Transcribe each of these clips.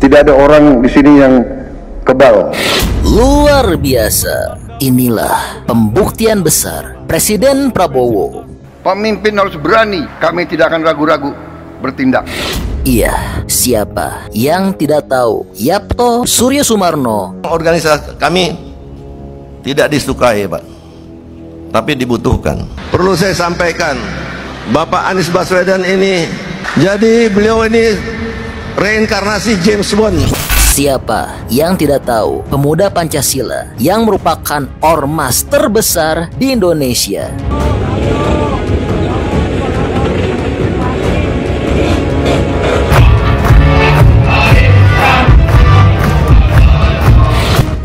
Tidak ada orang di sini yang kebal. Luar biasa. Inilah pembuktian besar Presiden Prabowo. Pemimpin harus berani, kami tidak akan ragu-ragu bertindak. Iya, siapa yang tidak tahu Yapto Suryo Sumarno? Organisasi kami tidak disukai, Pak, tapi dibutuhkan. Perlu saya sampaikan, Bapak Anies Baswedan ini, jadi beliau ini reinkarnasi James Bond. Siapa yang tidak tahu pemuda Pancasila yang merupakan ormas terbesar di Indonesia?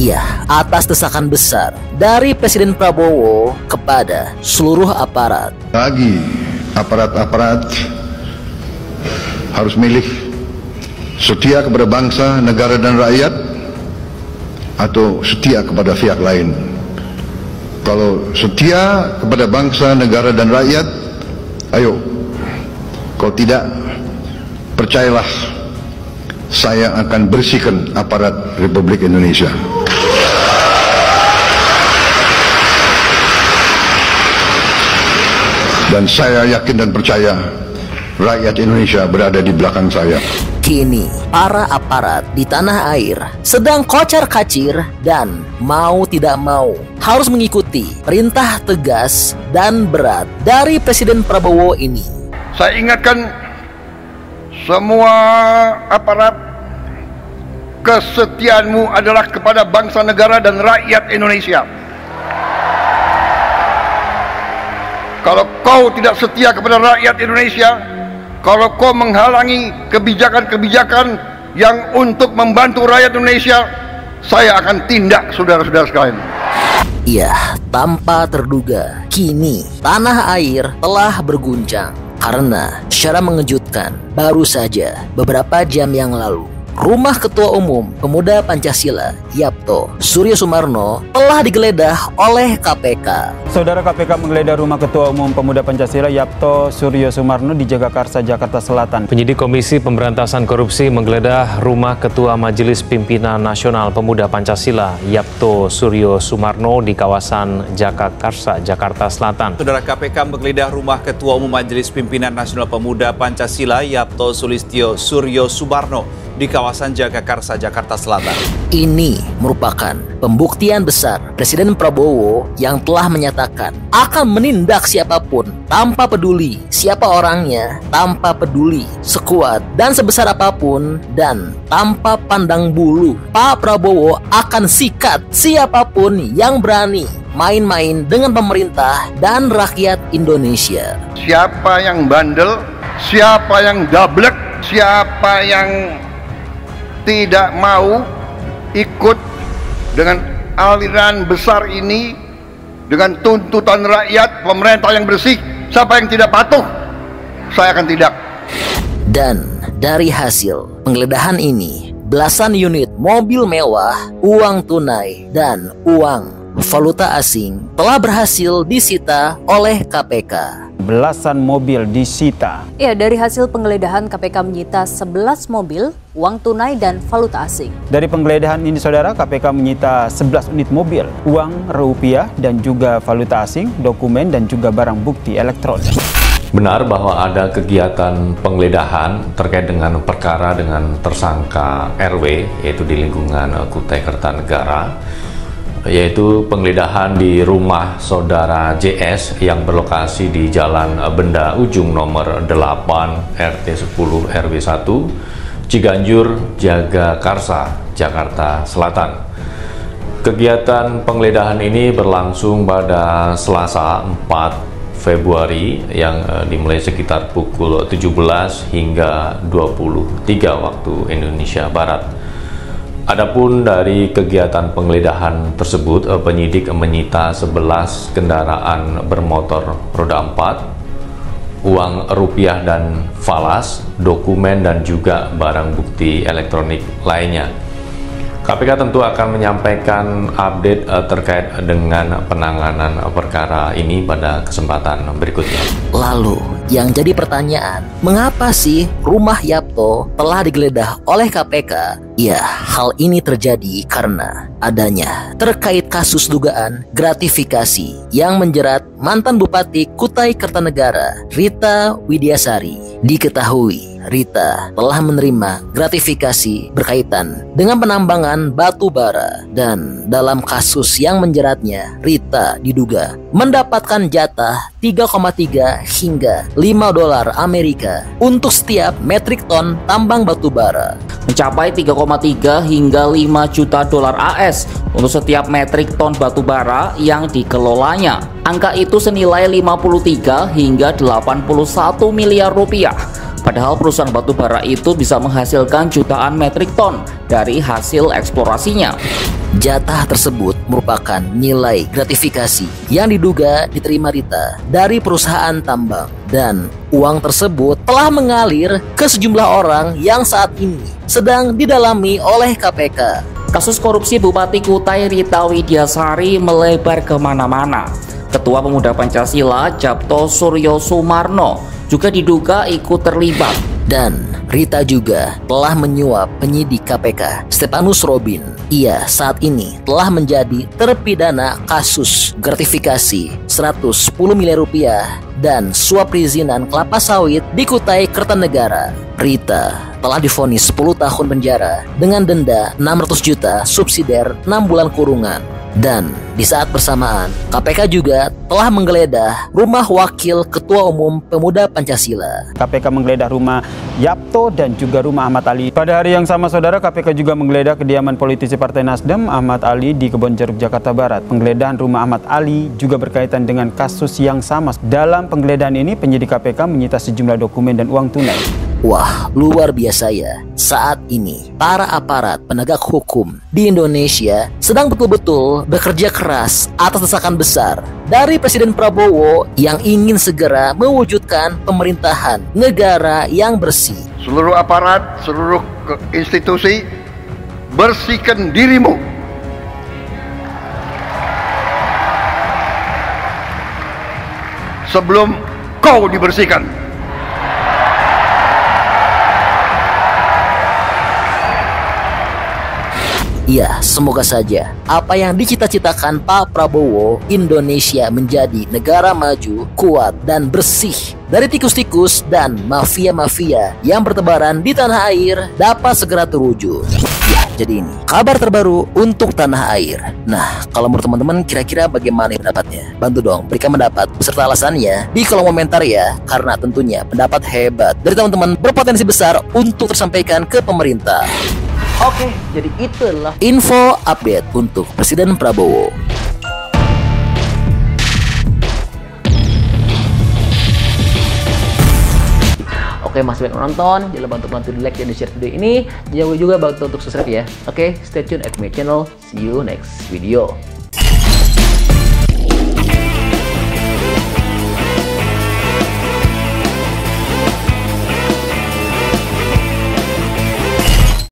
Ya, atas desakan besar dari Presiden Prabowo kepada seluruh aparat. Bagi aparat-aparat harus milih setia kepada bangsa, negara dan rakyat atau setia kepada pihak lain. Kalau setia kepada bangsa, negara dan rakyat, ayo. Kalau tidak, percayalah, saya akan bersihkan aparat Republik Indonesia. Dan saya yakin dan percaya rakyat Indonesia berada di belakang saya. Kini, para aparat di tanah air sedang kocar-kacir dan mau tidak mau harus mengikuti perintah tegas dan berat dari Presiden Prabowo ini. Saya ingatkan semua aparat, kesetiaanmu adalah kepada bangsa, negara dan rakyat Indonesia. Kalau kau tidak setia kepada rakyat Indonesia, kalau kau menghalangi kebijakan-kebijakan yang untuk membantu rakyat Indonesia, saya akan tindak, saudara-saudara sekalian. Ya, tanpa terduga, kini tanah air telah berguncang karena secara mengejutkan baru saja beberapa jam yang lalu Rumah Ketua Umum Pemuda Pancasila Yapto Suryo Sumarno telah digeledah oleh KPK. Saudara, KPK menggeledah Rumah Ketua Umum Pemuda Pancasila Yapto Suryo Sumarno di Jagakarsa, Jakarta Selatan. Penyidik Komisi Pemberantasan Korupsi menggeledah Rumah Ketua Majelis Pimpinan Nasional Pemuda Pancasila Yapto Suryo Sumarno di kawasan Jagakarsa, Jakarta Selatan. Saudara, KPK menggeledah Rumah Ketua Umum Majelis Pimpinan Nasional Pemuda Pancasila Yapto Sulistyo Suryo Sumarno di kawasan Jagakarsa, Jakarta Selatan. Ini merupakan pembuktian besar Presiden Prabowo yang telah menyatakan akan menindak siapapun tanpa peduli siapa orangnya, tanpa peduli sekuat dan sebesar apapun, dan tanpa pandang bulu. Pak Prabowo akan sikat siapapun yang berani main-main dengan pemerintah dan rakyat Indonesia. Siapa yang bandel, siapa yang dablek, siapa yang tidak mau ikut dengan aliran besar ini, dengan tuntutan rakyat, pemerintah yang bersih, siapa yang tidak patuh, saya akan tindak. Dan dari hasil penggeledahan ini, belasan unit mobil mewah, uang tunai, dan uang valuta asing telah berhasil disita oleh KPK. Belasan mobil disita. Ya, dari hasil penggeledahan KPK menyita 11 mobil, uang tunai dan valuta asing. Dari penggeledahan ini, saudara, KPK menyita 11 unit mobil, uang rupiah dan juga valuta asing, dokumen dan juga barang bukti elektronik. Benar bahwa ada kegiatan penggeledahan terkait dengan perkara dengan tersangka RW, yaitu di lingkungan Kutai Kertanegara, yaitu penggeledahan di rumah saudara JS yang berlokasi di Jalan Benda Ujung nomor 8 RT 10 RW 1 Ciganjur, Jagakarsa, Jakarta Selatan. Kegiatan penggeledahan ini berlangsung pada Selasa 4 Februari yang dimulai sekitar pukul 17 hingga 23 waktu Indonesia Barat. Adapun dari kegiatan penggeledahan tersebut, penyidik menyita 11 kendaraan bermotor roda 4, uang rupiah dan falas, dokumen dan juga barang bukti elektronik lainnya. KPK tentu akan menyampaikan update terkait dengan penanganan perkara ini pada kesempatan berikutnya. Lalu, Yang jadi pertanyaan, mengapa sih rumah Yapto telah digeledah oleh KPK? Ya, hal ini terjadi karena adanya terkait kasus dugaan gratifikasi yang menjerat mantan Bupati Kutai Kertanegara, Rita Widiasari. Diketahui Rita telah menerima gratifikasi berkaitan dengan penambangan batu bara, dan dalam kasus yang menjeratnya, Rita diduga mendapatkan jatah 3,3 hingga 5 dolar Amerika untuk setiap metrik ton tambang batu bara, mencapai 3,3 hingga 5 juta dolar AS untuk setiap metrik ton batu bara yang dikelolanya. Angka itu senilai 53 hingga 81 miliar rupiah. Padahal perusahaan batu bara itu bisa menghasilkan jutaan metrik ton dari hasil eksplorasinya. Jatah tersebut merupakan nilai gratifikasi yang diduga diterima Rita dari perusahaan tambang, dan uang tersebut telah mengalir ke sejumlah orang yang saat ini sedang didalami oleh KPK. Kasus korupsi Bupati Kutai Rita Widiasari melebar kemana-mana. Ketua Pemuda Pancasila Japto Suryo Sumarno juga diduga ikut terlibat. Dan Rita juga telah menyuap penyidik KPK Stepanus Robin. Ia saat ini telah menjadi terpidana kasus gratifikasi 110 miliar rupiah dan suap perizinan kelapa sawit di Kutai Kertanegara. Rita telah divonis 10 tahun penjara dengan denda 600 juta subsidiar 6 bulan kurungan. Dan di saat bersamaan, KPK juga telah menggeledah rumah Wakil Ketua Umum Pemuda Pancasila. KPK menggeledah rumah Yapto dan juga rumah Ahmad Ali. Pada hari yang sama, saudara, KPK juga menggeledah kediaman politisi Partai Nasdem Ahmad Ali di Kebonjeruk, Jakarta Barat. Penggeledahan rumah Ahmad Ali juga berkaitan dengan kasus yang sama. Dalam penggeledahan ini, penyidik KPK menyita sejumlah dokumen dan uang tunai. Wah, luar biasa ya. Saat ini, para aparat penegak hukum di Indonesia sedang betul-betul bekerja keras atas desakan besar dari Presiden Prabowo yang ingin segera mewujudkan pemerintahan negara yang bersih. Seluruh aparat, seluruh institusi, bersihkan dirimu. Sebelum kau dibersihkan. Ya, semoga saja apa yang dicita-citakan Pak Prabowo, Indonesia menjadi negara maju, kuat, dan bersih dari tikus-tikus dan mafia-mafia yang bertebaran di tanah air dapat segera terwujud. Ya, jadi ini kabar terbaru untuk tanah air. Nah, kalau menurut teman-teman kira-kira bagaimana pendapatnya? Bantu dong berikan pendapat beserta alasannya di kolom komentar ya, karena tentunya pendapat hebat dari teman-teman berpotensi besar untuk tersampaikan ke pemerintah. Oke, jadi itu adalah info update untuk Presiden Prabowo. Oke, masih banyak menonton. Jangan lupa untuk bantu di like dan di share video ini. Jangan lupa juga bantu untuk subscribe ya. Oke, stay tune at my channel. See you next video.